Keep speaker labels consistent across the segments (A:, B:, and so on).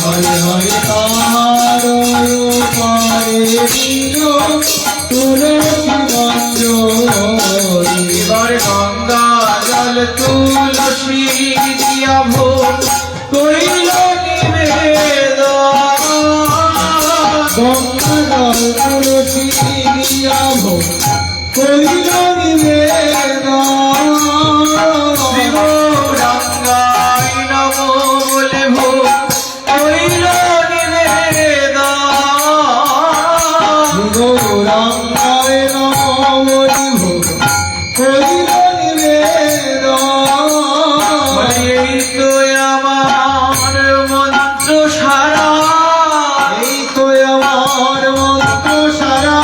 A: হরে হরে তাহার পারে দিল তুলসী মঞ্জরি।
B: এবার গঙ্গা জল তুলসী দিয়া ভোগ কইল নিবেদন।
A: গঙ্গা জল তুলসী দিয়া ভোগ কইল নিবেদন।
B: শ্রী গৌরাঙ্গায় নমো বলে ভোগ কইল নিবেদন।
A: গৌরাঙ্গায় নমো বলে ভোগ কইল নিবেদন।
B: এই তো আমার মন্ত্র সারা,
A: এই তো আমার মন্ত্র সারা,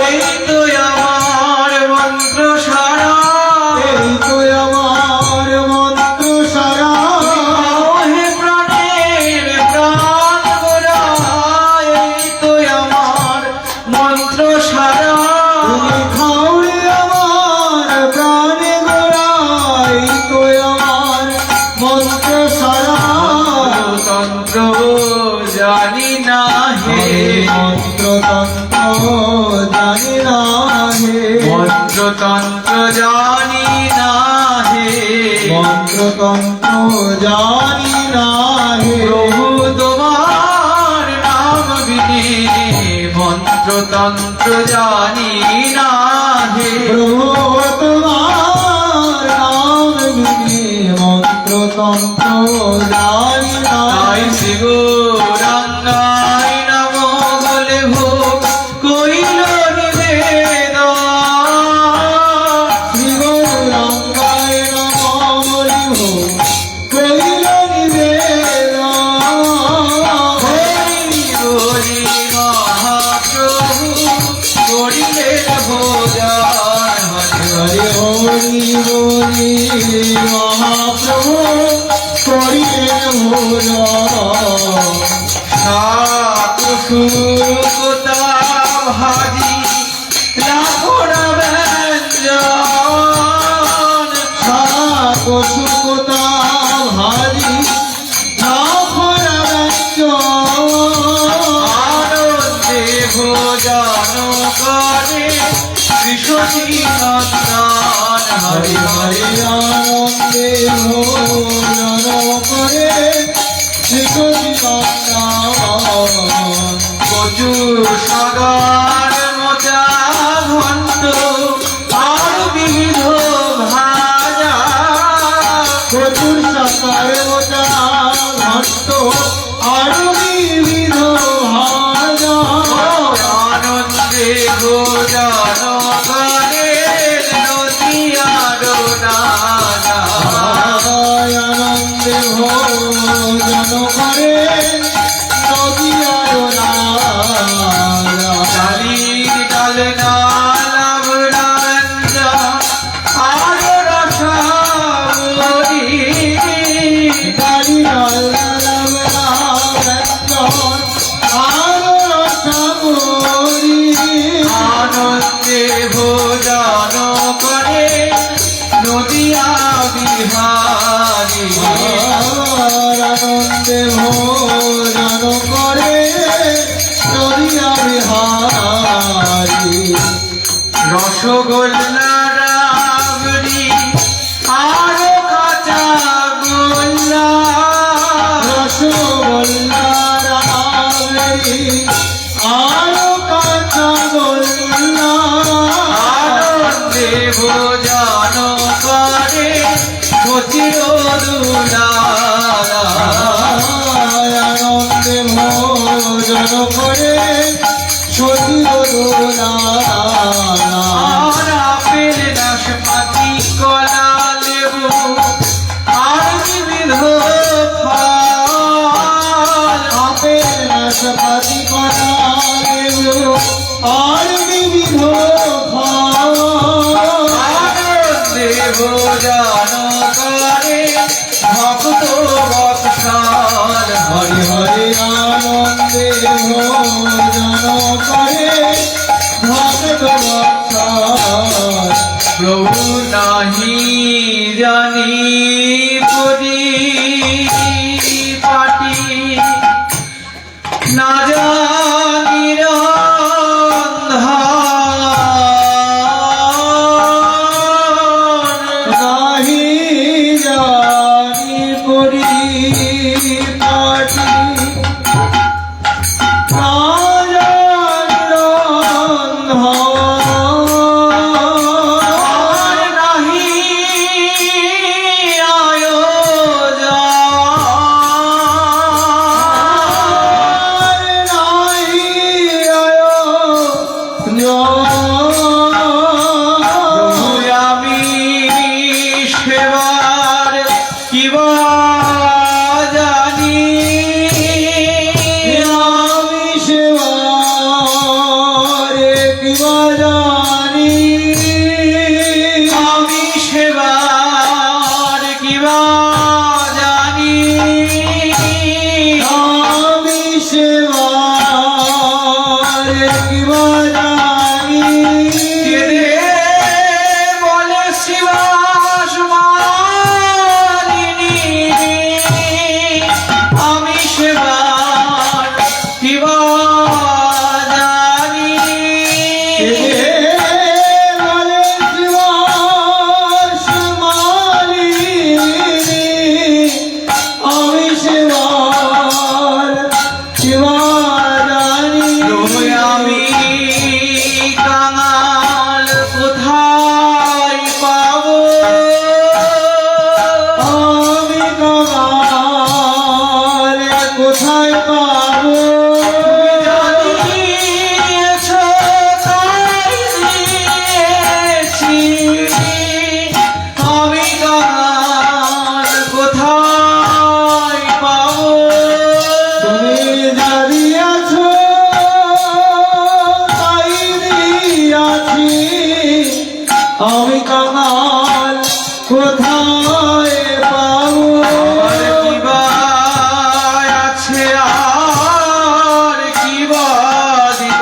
B: এই তো আমার মন্ত্র সারা,
A: এই তো আমার মন্ত্র সারা।
B: হে প্রাণের প্রাণ গোরা, এই তো আমার মন্ত্র সারা।
A: তুমি খাওয়ে আমার প্রাণে গোড়া, এই তো আমার মন্ত্র সারা।
B: তন্ত্র জানি না হে,
A: মন্ত্রতন্ত্র জানি না হে,
B: মন্ত্রতন্ত্র জানি না হে।
A: মন্ত্রতন্ত্র জানি না হে।
B: প্রভু তোমার নাম বিনে মন্ত্রতন্ত্র জানি না হে।
A: প্রভু তোমার নাম বিনে মন্ত্রতন্ত্র জানি না
B: তাই
A: হে।
B: শ্রী গৌরাঙ্গায় নমো বলে ভোগ কইল নিবেদন।
A: শ্রী গৌরাঙ্গায় নমো বলে ভোগ কইল নিবেদন।
B: হরি বলি মহাপ্রভু করিলেন ভোজন।
A: হরে হরি বলি মহাপ্রভু করিলেন ভোজন।
B: শাক শুকতা ভাজি লাখোড়া ব্যঞ্জন।
A: শাক শুকতা ভাজি লাখরা ব্যঞ্জন।
B: আনন্দে ভোজন করে কৃষ্ণী নন্দন। হরি
A: হরে
B: হরি
A: আনন্দে ভোজন করে শ্রীকৃষ্ণ।
B: কচু সাগার মোচা ঘন্ট আর বিবিধ ভাজা।
A: প্রচুর সাকার মোটা ঘট্ট আরো বিবিধ ভাজা।
B: আনন্দে ভোজন করে নদিয়ার রাজা।
A: আনন্দে ভোজন করে নদিয়ার রাজা।
B: ডালির ডালনা লাবড়া ব্যঞ্জন আর রসাবলী।
A: ডালি ডাল লাবড়া ব্যঞ্জন আরো রসাবলী।
B: আনন্দে ভোজন করে নদিয়া বিহারী।
A: আনন্দে ভোজন করে নদিয়া বিহারী।
B: রসগোল্লা রাবড়ি আর কাঁচা গোল্লা।
A: রসগোল্লা রাবড়ি আরো কাঁচা গোল্লা।
B: আনন্দে ভোজন করে সচির দুলারা।
A: আনন্দে ভোজন করে সচিব দোলা।
B: আর আপেল নাশপাতি কলা লেবু আর বিবিধ ফল।
A: আপেল নাশপাতি কলা লেবু আর বিবিধ ফল।
B: আনন্দে ভোজন করে ভক্ত বৎসল।
A: হরি হরি আনন্দে ভোজন করে ভক্ত বৎসল।
B: প্রভু নাহি জানি পুরি পাটি
A: করি পাটি আমি কাঙাল কোথায় পাবো
B: কিবা আছে আর কিবা দিব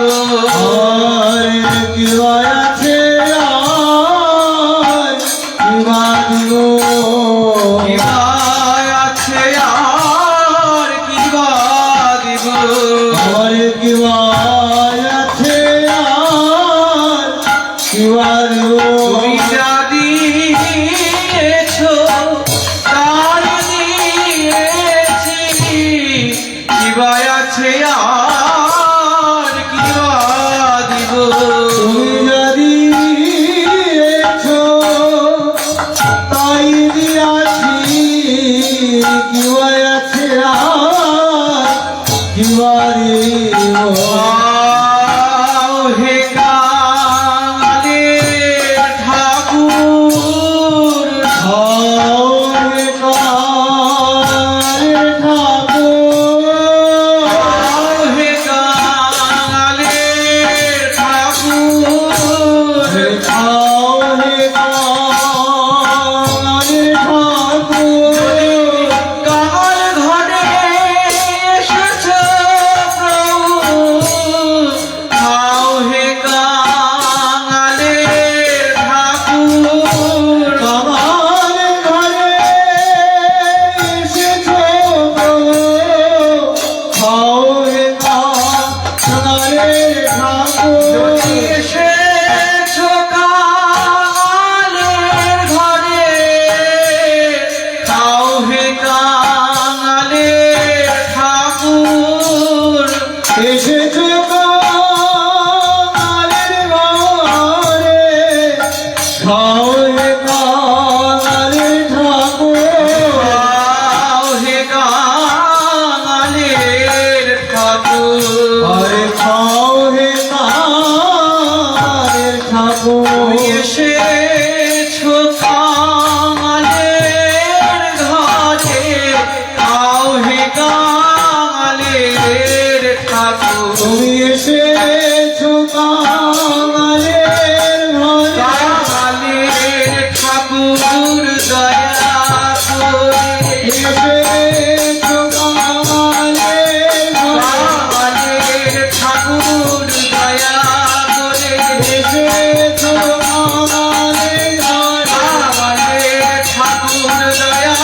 A: আর কিবা আছে আর কিবা দিব
B: কিবা আছে আর কিবা দিব
A: আর কিবা আছে আর কিবা দিব
B: তুমি যা দিয়েছো তাই দিয়েছি কিবা আছে আর কিবা দিব
A: তুমি যদি দিয়েছো তাই দিয়াছি কিবা আছে আর কিবা দিব
B: হে কাঙালের ঠাকুর
A: খাও রে কাঙালের ঠাকুর
B: হে কাঙালের ঠাকুর
A: খাও হে কাঙালের ঠাকুর
B: কাঙাল ঘরে এসেছো প্রভু খাও হে কাঙালের ঠাকুর
A: কাঙাল ঘরে এসেছো প্রভু খাও হে কাঙালের ঠাকুর
B: যদি এসেছো কাঙালের ঘরে খাও হে কাঙালের ঠাকুর
A: এসেছো কাঙালের ঘরে খাও হে কাঙালের ঠাকুর
B: খাও হে কাঙালের ঠাকুর
A: আরে খাও হে কাঙালের ঠাকুর
B: তুমি এসেছো কাঙালের ঘরে খাও হে কাঙালের ঠাকুর
A: তুমি এসেছো কাঙালের ঘরে
B: কাঙালের ঠাকুর দয়া করে
A: এসেছো কাঙালের ঘরে
B: কাঙালের ঠাকুর দয়া করে
A: এসেছো কাঙালের ঘরে
B: কাঙালের ঠাকুর দয়া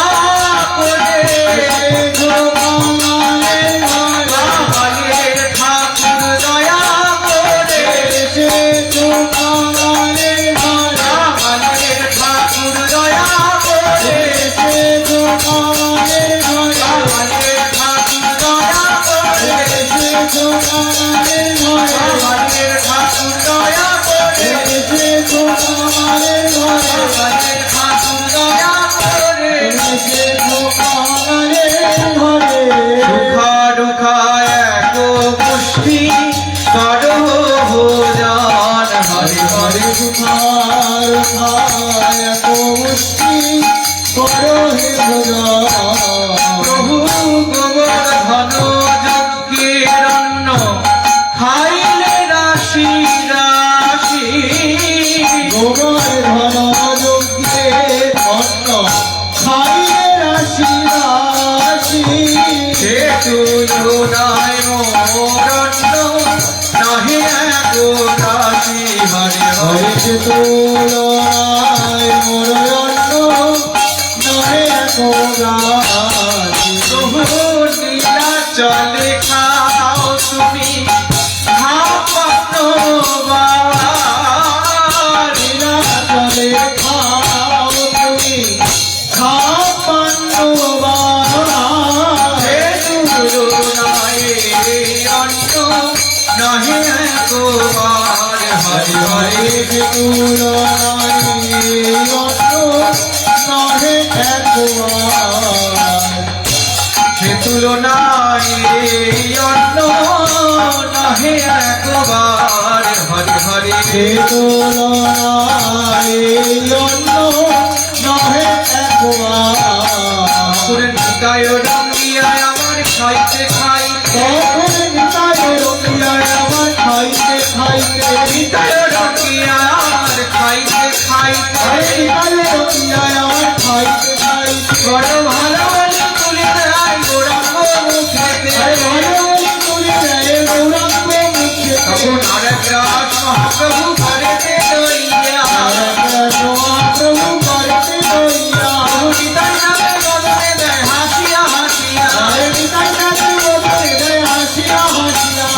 B: করে
A: এসেছো কাঙালের
B: তুলনায় মোরণ্য নহে গো রাশি হরে হরে
A: হরে তুলনায় মোর অন্ন নহে কোগাছি
B: প্রভু লীলা চলে খাও তুমি ভাবন বার
A: লীলা চলে খাও তুমি খাপান্নবার
B: হে তুলনায় অন্য নহে গো বার হরে হরে
A: হরে তুলনায় অন্ন নহে একবার
B: সে তুলনায় অন্য নহে একবার হরে হরে
A: সে তুলনায় অন্ন নহে একবার
B: পুরের নিতায় রঙ্গিয়ায় আমার খাইতে খাইতে
A: তখন নিতাই রঙিয়ায় আমার খাইতে খাইতে
B: নিতায় রঙ্গিয়ায় আমার খাইতে খাইতে
A: নিতাই রঙিয়ায় আমার খাইতে খাইতে
B: বড় ভালো ভালো তুলে দেয় গোড়াঙ্গ মুখেতে তখন আরেক রাত মহাপ্রভু ঘরেতে লইয়া নিতাই নামে বদলে দেয় হাসিয়া হাসিয়া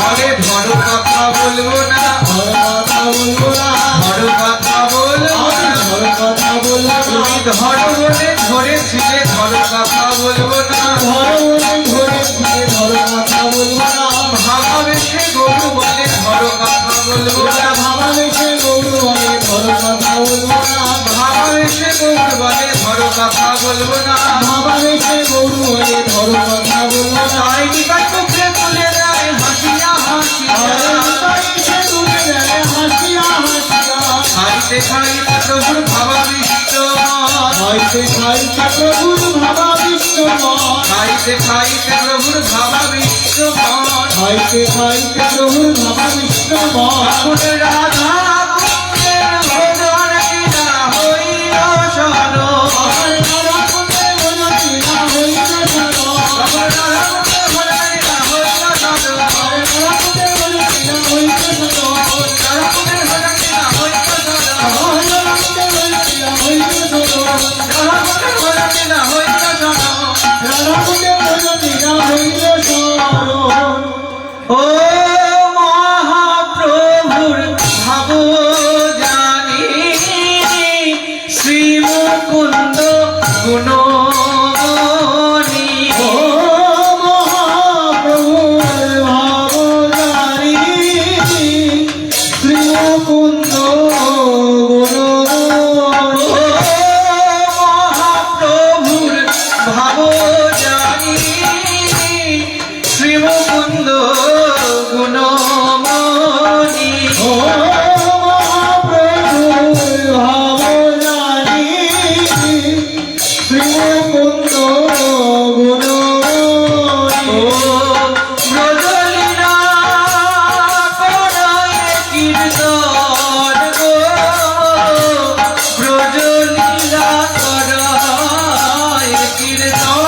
B: বলে ধরো কথা বলবো না ধরো কথা বলবো না তুমি ধরো বলে ধরেছিলে ধরো কথা বলবো না ভাবাবেশে গরু বলে ধরো কথা বলবো না ভাবাবেশে গরু বলে ধরো কথা বলবো না তাই নিকায় মুখে তুলে দেয় হাসিয়া হাসিয়া খাইতে খাইতে প্রভুর ভাবাবিষ্ট
A: খাইতে খাইতে প্রভুর ভাবাবিষ্টময়
B: খাইতে খাইতে প্রভুর ভাবাবিষ্ট
A: খাইতে খাইতে প্রভুর ভাবাবিষ্টময়
B: রাধা কুঞ্জের ভোজন কিনা হইল সরল
A: আমার রাধা কুঞ্জে বনতিনা হইল সরল
B: আমার রাধা কুঞ্জের ভোজন কিনা হইল সরল
A: আমার রাধা কুঞ্জে বনতিনা হইল সরল
B: রাধা কুঞ্জের ভোজন কিনা হইল সরল
A: আমার রাধা কুঞ্জে বনতিনা হইল সরল
B: রাধা কুঞ্জের ভোজন কিনা হইল সরল
A: রাধা কুঞ্জে বনতিনা হইল সরল
B: ও মহাপ্রভুর ভাব জানি শ্রী মুকুন্দ গুণমণি
A: ও মহাপ্রভুর ভাবনারী শ্রী মুকুন্দ গুণমণি
B: ও মহাপ্রভুর ভাব জানি শ্রী মুকুন্দ গুণমণি
A: ও মহাপ্রভুর ভাবনারী শ্রী মুকুন্দ গুণমণি
B: ও ব্রজলীলা করায় কীর্তন গো ব্রজলীলা করায় কীর্তন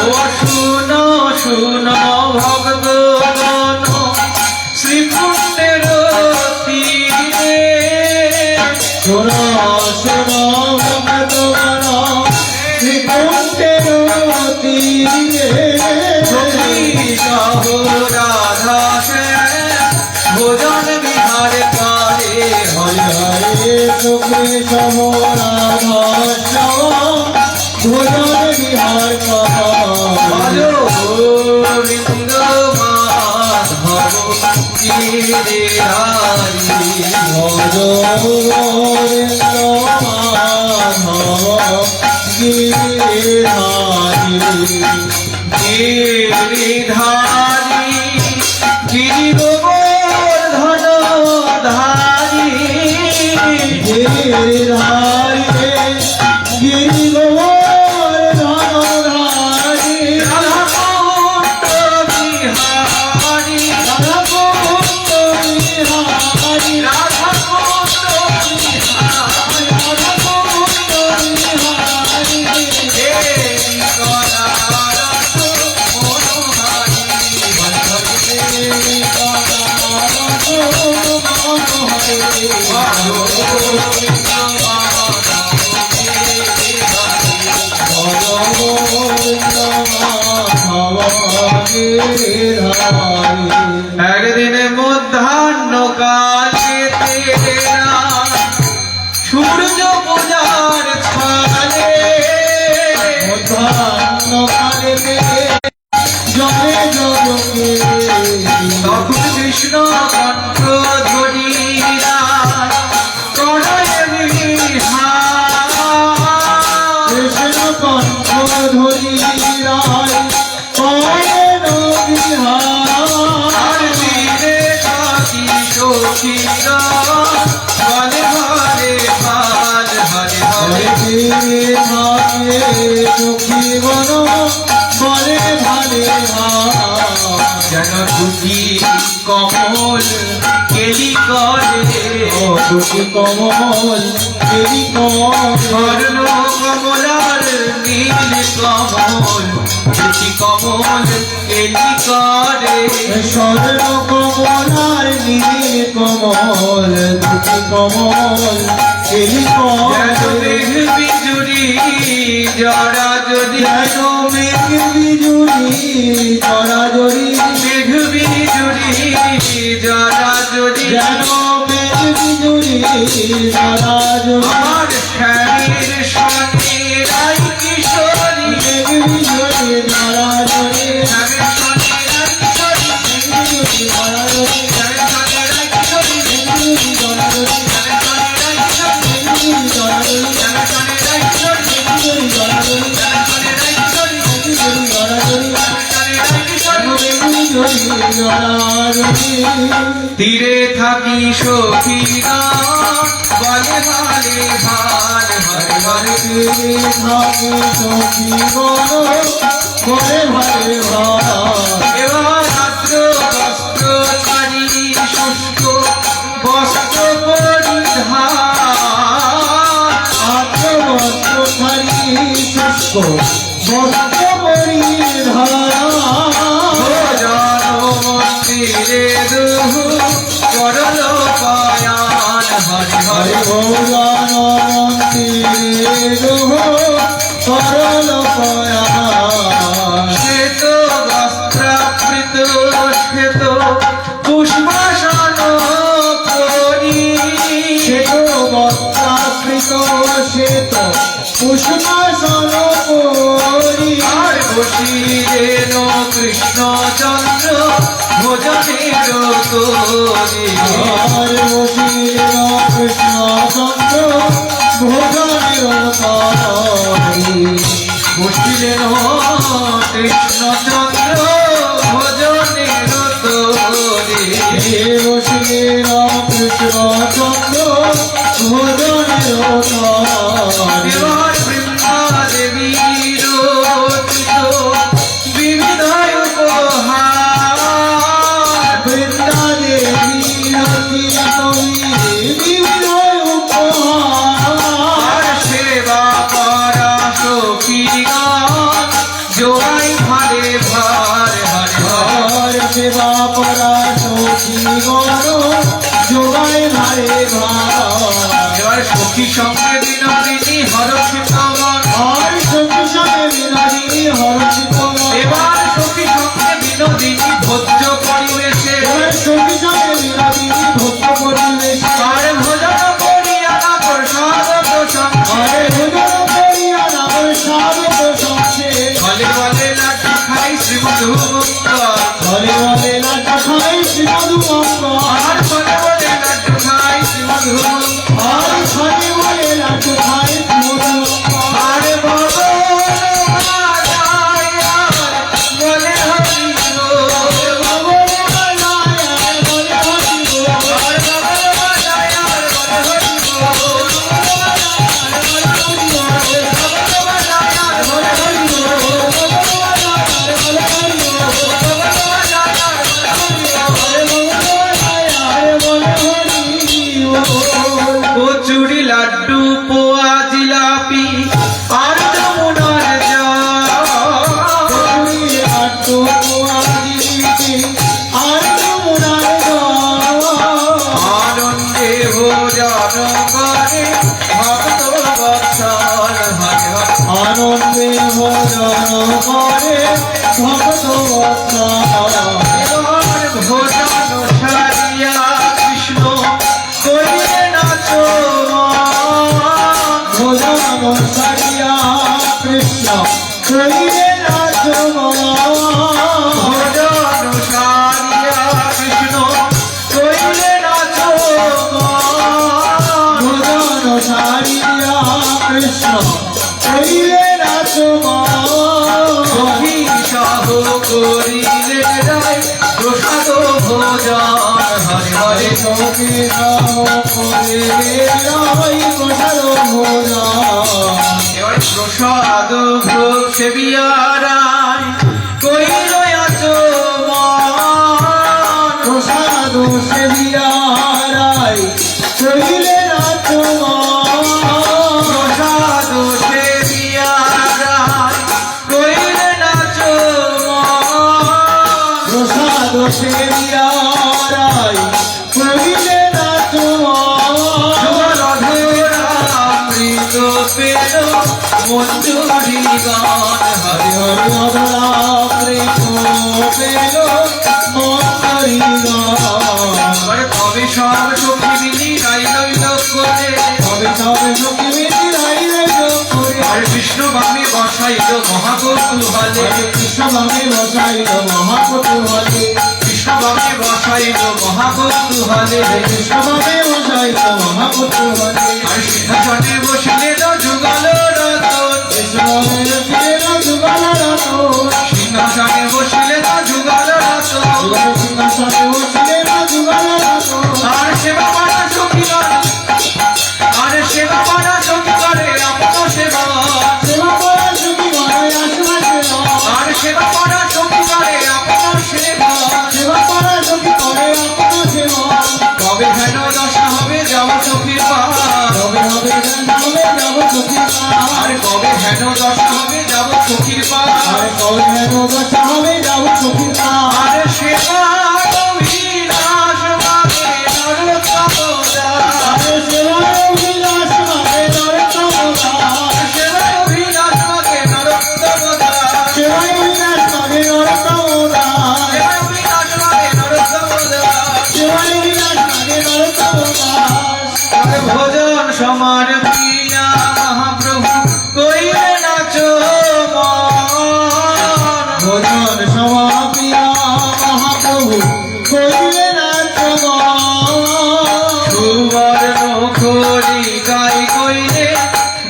B: ও শুনো শুনো ভগবান শ্রীকুণ্ডের তীরে সহ রাধা সে ভোজন বিহার করে হরে হরে
A: ভোজন বিহার
B: ভজ গোবিন্দ মাধব গিরিধারী
A: ভজ গোবিন্দ মাধব
B: গিরিধারী গিরি গোবর্ধন ধারী
A: গিরিধারী গিরি গোবর্ধনধারী
B: রাধাকুণ্ড
A: ভবনের ধারে।
B: একদিন মধ্যাহ্ন কালেতে সূর্য পূজার ছালে
A: মধ্যাহ্ন কালেতে জলে জলকে
B: তখন কৃষ্ণ কণ্ঠ ধরিয়া প্রণয় বিহার
A: কৃষ্ণ কণ্ঠ ধরিরায় করেন বিহার।
B: তীরে থাকি সখীরা বলে হরে ভাল হরে হরে
A: তীরে থাকে সখীগণ বলে ভালে
B: যেন দুটি কমল কেলি করে
A: দুটি কমল কেলি কমল
B: স্বর্ণ কমলার নীল কমল দুটি কমল কেলি করে
A: স্বর্ণ কমলার নীল কমল দুটি কমল কেলি
B: যেন
A: কমল
B: মেঘ বিজুরি জরা যদি
A: যেন মেঘ বিজুলি জড়াজড়ি
B: মেঘ বিজুরি জরা যদি
A: যেন মেঘ বিজুলি জড়াজড়ি
B: আমার স্বামীর সঙ্গে রাই কিশোরী
A: মেঘ বিজুলি জড়াজড়ি
B: স্বামীর সঙ্গে রাই কিশোরী
A: বিজুলি জড়াজড়ি
B: স্বামীর সঙ্গে রাই কিশোরী
A: বিজুলি জড়াজড়ি
B: স্বামীর সঙ্গে রাই কিশোরী
A: বিজুলি জড়াজড়ি
B: স্বামীর সঙ্গে রাই কিশোরী
A: বিজুলি জড়াজড়ি
B: স্বামীর সঙ্গে রাই কিশোরী
A: বিজুলি জড়াজড়ি
B: স্বামীর সঙ্গে রাই কিশোরী
A: বিজুলি জড়াজড়ি
B: তীরে থাকি সখীরা বলে হরে ভাল হরে হরে
A: তীরে থাকে সখীগণ বলে ভালে ভাই।
B: এবার রাত্র বস্ত্র ছাড়ি শুষ্ক বস্ত্র পরিধান
A: আত্মবস্ত্র ছাড়ি শুষ্ক বস্ত্র পরিধান
B: ভোজন মন্দিরে দুহু করল পায়ান হরে
A: হরে
B: হরে
A: ভোজন মন্দিরে দুহ সরল পয়ান
B: শ্বেত বস্ত্রাবৃত শ্বেত পুষ্পাসন করি
A: শ্বেত বস্ত্রাবৃত শ্বেত পুষ্পাসন করি
B: আর বসিলেন কৃষ্ণচন্দ্র ভোজনের তোরে
A: আর বসিলেন কৃষ্ণচন্দ্র ভোজনের তরি
B: বসিলেন কৃষ্ণচন্দ্র ভোজনের তোরে
A: বসিলেন কৃষ্ণচন্দ্র ভোজনের তরি
B: এবার বৃন্দা দেবীর রচিত বিবিধ উপহার
A: বৃন্দা দেবী রচিত বিবিধ উপহার
B: আর সেবা করা সখীগণ জোয়াই ভারে ভার হরে হরে
A: আর সেবা করা সখীগণ যোগায় ভারে ভাই।
B: এবার সখী সঙ্গে বিনোদিনী হরষিত মন
A: আর সখী সঙ্গে বিনোদিনী হরষিত মন।
B: এবার সখী সঙ্গে বিনোদিনী ভোজ্য পরিবেশে
A: এবার সখী সঙ্গে বিনোদিনী ভক্ত পরিবেশে
B: আর ভোজন করিয়া না প্রসাদ প্রসঙ্গে
A: আরে ভোজন করিয়া নাম স্বাগত সংসে
B: বলে বলে লাঠি খাই শ্রীমধু মুক্ত
A: বলে বলে লাটা খাই শ্রীমধু মঙ্গ
B: আর বলে বলে লাঠি খাই শ্রীমধু মুক্ত
A: আর খানে বলে লাটু খাই শ্রীমধু মঙ্গ
B: আর বলে বলে হরি
A: Hare ভক্ত
B: এবার ভোজন সারিয়া কৃষ্ণ করিলে নাচো
A: ভোজন সারিয়া কৃষ্ণ করিলে নাচ
B: ভোজন সারিয়া কৃষ্ণ করিলে নাচো
A: ভোজন সারিয়া কৃষ্ণ করিলে নাচ
B: সখী সহ করিলে রায় প্রসাদ ভোজন হরে হরে
A: সখী সহ করিলে রায় প্রসাদ ভোজন
B: এবার প্রসাদ ভোগ সেবিয়ারায় করিল আচমন
A: প্রসাদ সেবিয়ারাই করিলে নাচ
B: প্রসাদ সেবিয়ারায় করিলে নাচমন
A: প্রসাদ সেবিয়ারাই করিলে নাচ
B: অধরামৃত পেল মঞ্জুরি গান হরে
A: হরি অধরামৃত পেল মন্দারি
B: এবার কবে সব সখী মিলি রাইল করে
A: তবে তবে সখী মিলি রাইলে করে
B: আর কৃষ্ণ বামে বসাইল মহাকৌতূহলে
A: কৃষ্ণ বামে বসাইল মহাকৌতূহলে
B: কৃষ্ণ বামে বসাইল মহাকৌতূহলে
A: কৃষ্ণ বামে বসাইল মহাকৌতূহলে
B: আর সিংহাসনে বসিলে যুগল রতন সিংহাসনে বসিলে যুগল রতন আর সেবা পাড়া সখী করে আর সেবা পাড়া সখী করে আপন সেবা আর সেবা পাড়া সখী করে আপন সেবা কবে হেন দশা হবে যাব সখীর পা আর কবে হেন দশা হবে যাব সখীর পা আর সেবা অভিলাষ মানে নরোত্তম দাস। সেবা অভিলাষ মানে নরোত্তম দাস। সেবা অভিলাষ মানে নরোত্তম দাস। আর ভোজন সমার প্রিয়া মহাপ্রভু কইলে নাচো মন।
A: ভোজন সমাপিয়া মহাপ্রভু করিলে নাচ
B: সুবর্ণ খড়ি গাই কইলে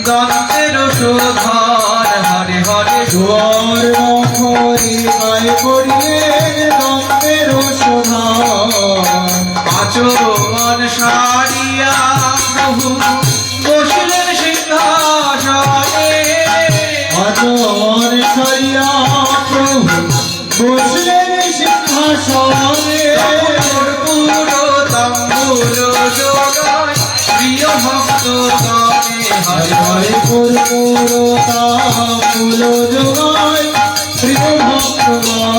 B: দন্তের শোধন হরে হরে
A: সুবর্ণ খড়ি গায়ে করিলে দন্তের শোভা
B: আচমন সারিয়া প্রভু বসিলেন সিংহাসনে
A: আচমন সারিয়া প্রভু বসলেন সিংহাসনে
B: কর্পূর তাম্বুর যোগায় প্রিয় ভক্ত গানে হরে হরে
A: হরে কর্পূরতা ফুল যোগায় প্রিয় ভক্তগণ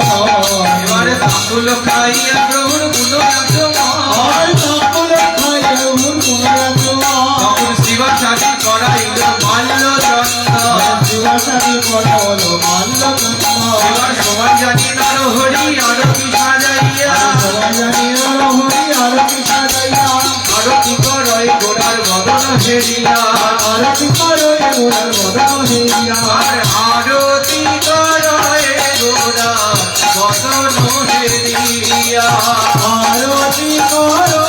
B: এবারে তাম্বুল খাইয়া প্রভুর গুণ
A: আর তাপল খাইয়া
B: তখন শিবাচারি করাইল মাল্য চন্দন
A: শিবাসাদি করল মাল্য
B: এবার সবাই জানি নরহরি আরতি সাজাইয়া
A: জানি হরি আরতি সাজাইয়া
B: আরতি করয় গোড়ার বদন হেরিয়া
A: আরতি করে গোড়ার বদন হইয়া
B: আর আরতি করয় গোড়ার বদন হেরিয়া
A: আরতি করে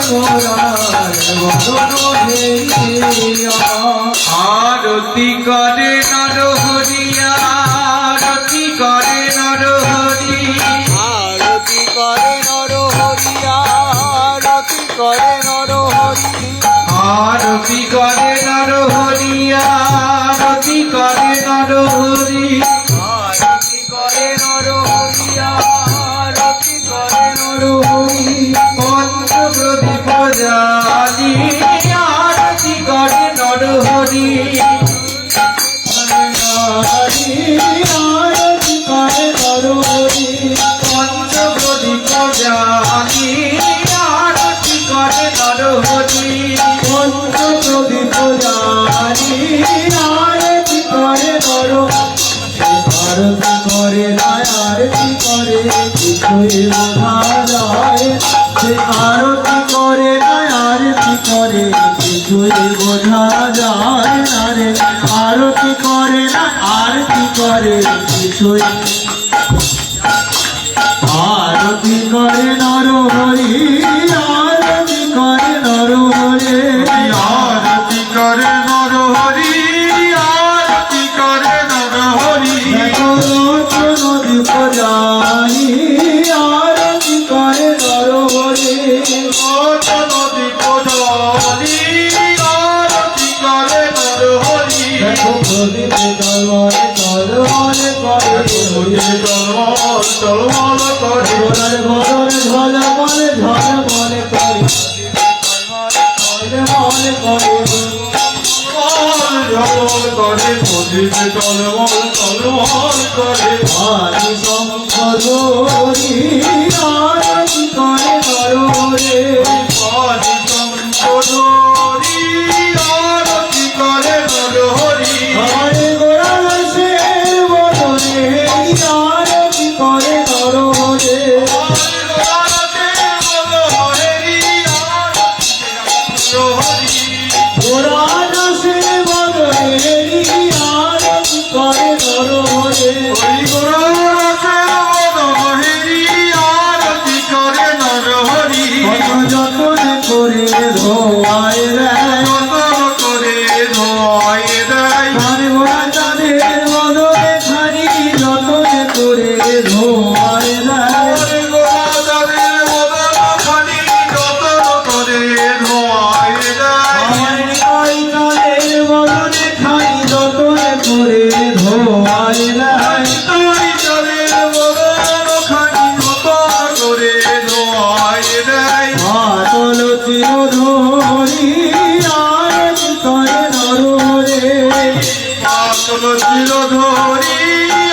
A: গোড়ার বদন হইয়া
B: আরতি করে নরহরিয়া আরতি করে নরহরি
A: আরতি করে নরহরি আরতি করে নরহরি
B: আরতি করে নরহরিয়া আরতি করে নরহরি
A: আরতি করে নরহরি আরতি করে নরহরি
B: পঞ্চপ্রদীপ জালি আরতি করে নরহরি
A: আরতি করে নরহরি
B: পঞ্চপ্রদীপ জালি আরতি করে নরহরি
A: পঞ্চপ্রদীপ জানি আরতি করে নরহরি আরতি করে কিছুই বোঝা যায় সে আরতি করে না আরতি করে কিছুই বোঝা যায় না রে আরতি করে না আরতি করে কিছুই আরতি করে নর হরি আরতি করে নর হরি
B: আরতি করে নর হরি আরতি করে নর হরি
A: নদী পূজারি আরতি করে নর হরি
B: কত নদী পদলি আরতি করে নর হরি
A: দেখো প্রদীপে জলমলে জলমলে করে
B: টলমল টলমল করে
A: ঘোড়ার ঘরে ঝলমলে ঝলমলে করে ঝলমলে করে
B: ঝলমল করে প্রদীপে টলমল টলমল করে
A: আদি শঙ্খ ধরি আরতি করে নর হরি
B: আদি শঙ্করি আরতি করে নর হরি
A: হরে গোরাসের বদনে আরতি করে নর হরি গোরাসের বদনে আরতি করে নর হরি কত যতন করে ধোয়ায় দেয় ঘরে ঘোড়া তাদের বদনে খানি যতন করে ধোয়ায় দেয় আমার কাইকালের বদনে খানি যতন করে ধোয়ায় দেয় মাতল চিরধরি আরতি করে নর হরি
B: ধরি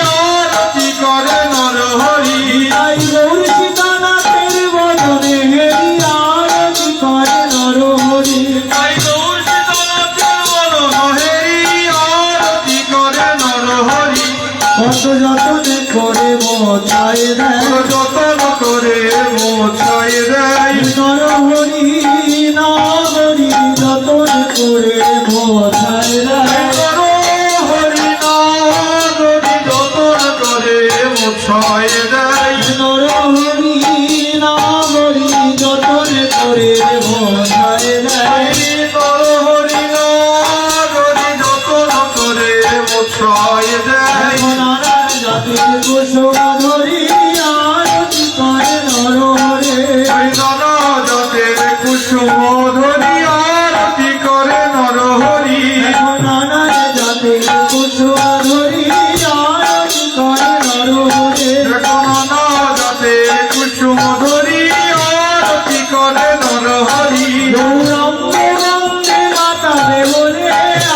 B: আরতি করে নর হরি
A: তাই গৌর সীতানাথের বদনে হেরি আরতি করে নর হরি
B: তাই গৌর সীতানাথের বদনে আরতি করে নর হরি
A: কত যতনে করে মোছায় দেয়
B: যতন করে মোছাই দেয়
A: নর হরি নাগরি যতন করে মোছায় দেয়
B: হরি নাগরি যতন করে মোছাই দেয়
A: নর হরি নাগরি যতন করে মোছায় দেয়
B: হরি নাগরি যতন করে মোছাই দেয়
A: নানান জাতির কুসুম ধরি আরতি করে নর হরি
B: নানা জাতের কুসুম ধরি আরতি করে নর হরি
A: নানান জাতির কুসুম ধরি আরতি করে নর হরি
B: নানা জাতের কুসুম ধরি আরতি করে নর হরি
A: গৌরঙ্গে রঙ্গে মাতাবে বলে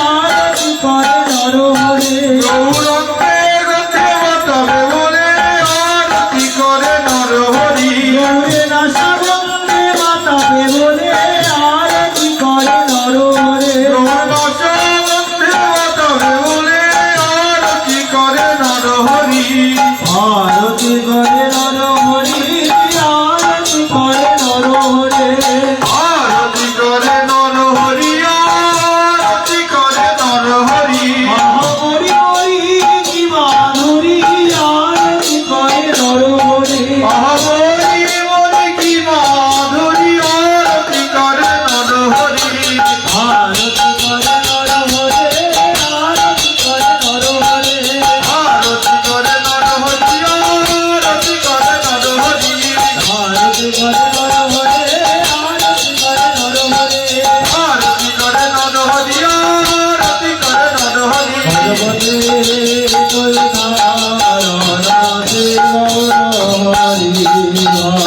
A: আরতি করে নর হরি
B: গৌরঙ্গে রথে মাতাবে বলে আরতি করে নর হরি
A: গৌরে নাসা গঙ্গে মাতাবে বলে আরতি করে নর হরি
B: গৌরনাশে মাতাবে বলে আরতি করে নর হরি
A: আরতি করে নর হরি আরতি করে নর হরি
B: আরতি করে নর হরি আরতি করে নর হরি
A: মহামরি হরি কি মাধুরী আরতি করে নর হরি
B: আহরি বলি কি মাধুরী আরতি করে নর হরি
A: আরতি করে নর হরি আরতি করে নর হরি
B: আরতি করে নর হরি আরতি করে নর হরি
A: আরতি করে নর হরি আরতি করে নর হরি
B: আরতি করে নর হরি আরতি করে নর হরি
A: ভগবতী কলকারণাতে গৌর হরি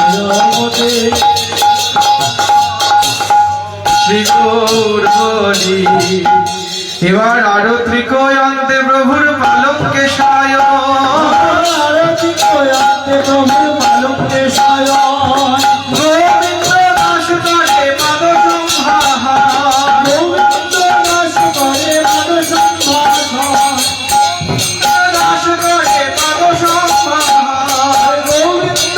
A: ভগবতী
B: শ্রী গৌর হরি এবার আরতি কয়ন্তে প্রভুর পালঙ্কে সায়
A: আরতি কয়াতে প্রভু পালকে সায়ন
B: গোবিন্দ দাস করে পাদ সংহার
A: গোবিন্দ দাস করে মান সম্ভাষণ
B: দাস করে পাদ সংহার
A: গোবিন্দ